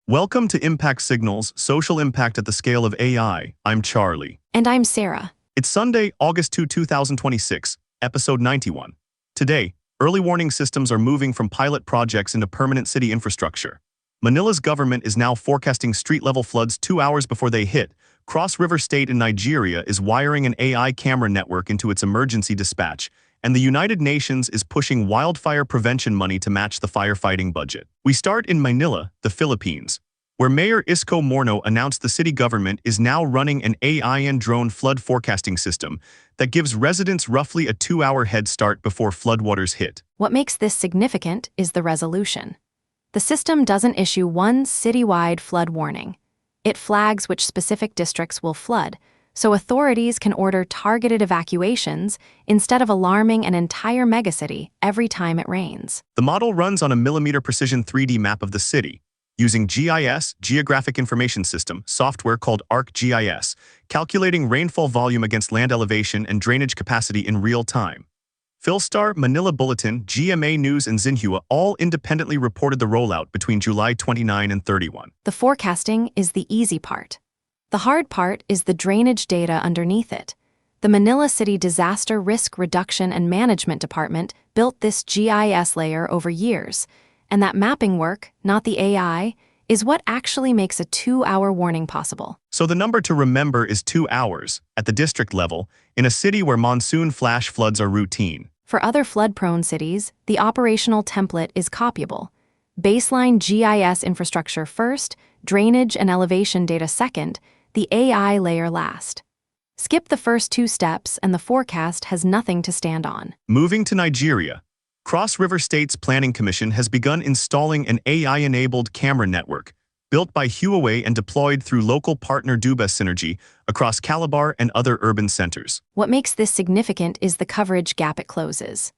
Welcome to Impact Signals, Social Impact at the Scale of AI. I'm Charlie. And I'm Sarah. It's Sunday, August 2, 2026, episode 91. Today, early warning systems are moving from pilot projects into permanent city infrastructure. Manila's government is now forecasting street-level floods 2 hours before they hit. Cross River State in Nigeria is wiring an AI camera network into its emergency dispatch, and the United Nations is pushing wildfire prevention money to match the firefighting budget. We start in Manila, the Philippines, where Mayor Isko Morno announced the city government is now running an AI and drone flood forecasting system that gives residents roughly a 2-hour head start before floodwaters hit. What makes this significant is the resolution. The system doesn't issue one citywide flood warning. It flags which specific districts will flood, so authorities can order targeted evacuations instead of alarming an entire megacity every time it rains. The model runs on a millimeter precision 3D map of the city, using GIS, Geographic Information System, software called ArcGIS, calculating rainfall volume against land elevation and drainage capacity in real time. Philstar, Manila Bulletin, GMA News, and Xinhua all independently reported the rollout between July 29 and 31. The forecasting is the easy part. The hard part is the drainage data underneath it. The Manila City Disaster Risk Reduction and Management Department built this GIS layer over years, and that mapping work, not the AI, is what actually makes a 2-hour warning possible. So the number to remember is 2 hours, at the district level, in a city where monsoon flash floods are routine. For other flood-prone cities, the operational template is copyable. Baseline GIS infrastructure first, drainage and elevation data second, the AI layer last. Skip the first 2 steps and the forecast has nothing to stand on. Moving to Nigeria, Cross River State's Planning Commission has begun installing an AI-enabled camera network, built by Huawei and deployed through local partner Duba Synergy across Calabar and other urban centers. What makes this significant is the coverage gap it closes.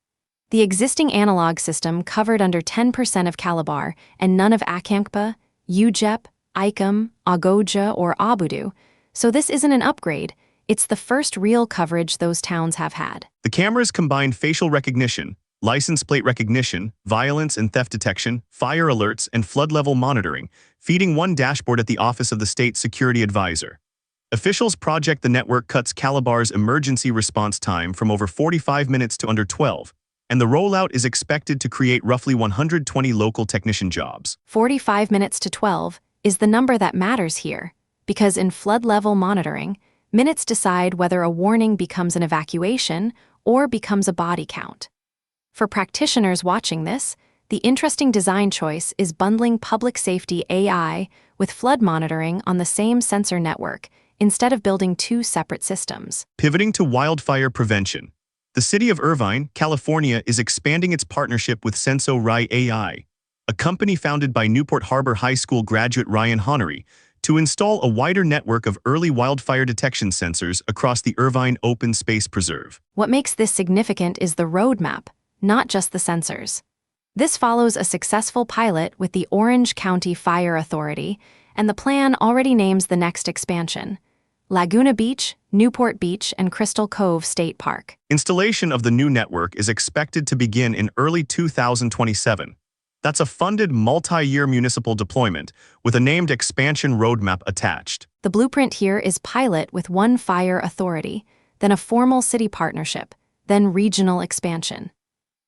The existing analog system covered under 10% of Calabar and none of Akankpa, Ujep, Ikem, Agoja, or Abudu, so this isn't an upgrade, it's the first real coverage those towns have had. The cameras combine facial recognition, license plate recognition, violence and theft detection, fire alerts, and flood level monitoring, feeding one dashboard at the Office of the State Security Advisor. Officials project the network cuts Calabar's emergency response time from over 45 minutes to under 12, and the rollout is expected to create roughly 120 local technician jobs. 45 minutes to 12 is the number that matters here, because in flood level monitoring, minutes decide whether a warning becomes an evacuation or becomes a body count. For practitioners watching this, the interesting design choice is bundling public safety AI with flood monitoring on the same sensor network instead of building 2 separate systems. Pivoting to wildfire prevention, the city of Irvine, California is expanding its partnership with Senso AI, a company founded by Newport Harbor High School graduate Ryan Honery, to install a wider network of early wildfire detection sensors across the Irvine Open Space Preserve. What makes this significant is the roadmap, not just the sensors. This follows a successful pilot with the Orange County Fire Authority, and the plan already names the next expansion: Laguna Beach, Newport Beach, and Crystal Cove State Park. Installation of the new network is expected to begin in early 2027. That's a funded multi-year municipal deployment with a named expansion roadmap attached. The blueprint here is pilot with one fire authority, then a formal city partnership, then regional expansion.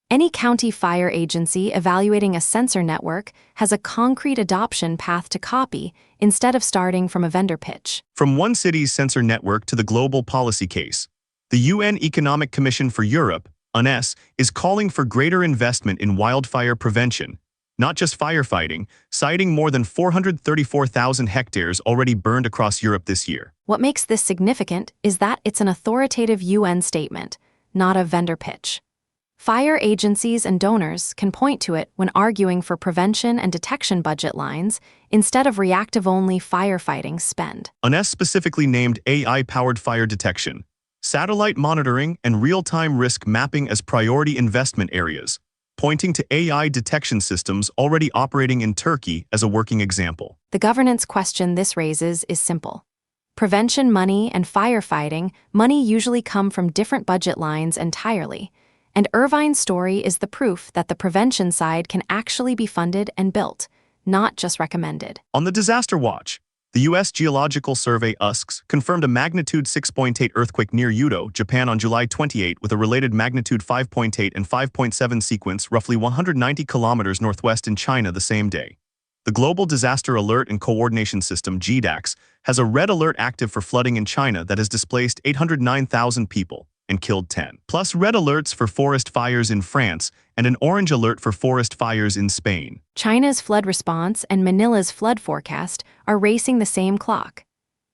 Any county fire agency evaluating a sensor network has a concrete adoption path to copy instead of starting from a vendor pitch. From one city's sensor network to the global policy case, the UN Economic Commission for Europe, UNES, is calling for greater investment in wildfire prevention, not just firefighting, citing more than 434,000 hectares already burned across Europe this year. What makes this significant is that it's an authoritative UN statement, not a vendor pitch. Fire agencies and donors can point to it when arguing for prevention and detection budget lines instead of reactive-only firefighting spend. UNES specifically named AI-powered fire detection, satellite monitoring, and real-time risk mapping as priority investment areas, pointing to AI detection systems already operating in Turkey as a working example. The governance question this raises is simple. Prevention money and firefighting money usually come from different budget lines entirely, and Irvine's story is the proof that the prevention side can actually be funded and built, not just recommended. On the disaster watch, the U.S. Geological Survey USGS confirmed a magnitude 6.8 earthquake near Udo, Japan on July 28 with a related magnitude 5.8 and 5.7 sequence roughly 190 kilometers northwest in China the same day. The Global Disaster Alert and Coordination System (GDAX) has a red alert active for flooding in China that has displaced 809,000 people and killed 10, plus red alerts for forest fires in France and an orange alert for forest fires in Spain. China's flood response and Manila's flood forecast are racing the same clock.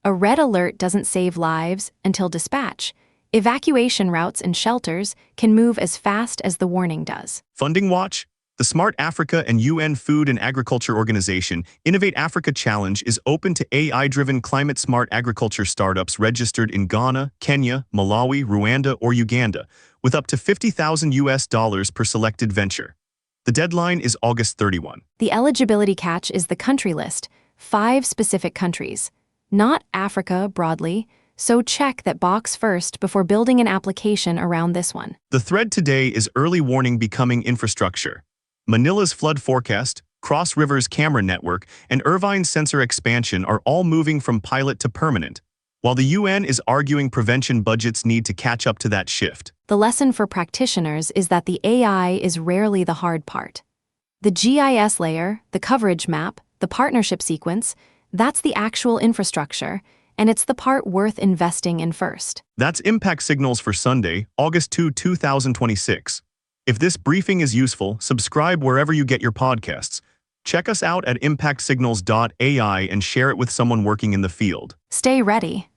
A red alert doesn't save lives until dispatch. Evacuation routes and shelters can move as fast as the warning does. Funding watch. The Smart Africa and UN Food and Agriculture Organization Innovate Africa Challenge is open to AI-driven climate-smart agriculture startups registered in Ghana, Kenya, Malawi, Rwanda, or Uganda, with up to $50,000 per selected venture. The deadline is August 31. The eligibility catch is the country list, 5 specific countries, not Africa broadly, so check that box first before building an application around this one. The thread today is early warning becoming infrastructure. Manila's flood forecast, Cross River's camera network, and Irvine's sensor expansion are all moving from pilot to permanent, while the UN is arguing prevention budgets need to catch up to that shift. The lesson for practitioners is that the AI is rarely the hard part. The GIS layer, the coverage map, the partnership sequence, that's the actual infrastructure, and it's the part worth investing in first. That's Impact Signals for Sunday, August 2, 2026. If this briefing is useful, subscribe wherever you get your podcasts. Check us out at impactsignals.ai and share it with someone working in the field. Stay ready.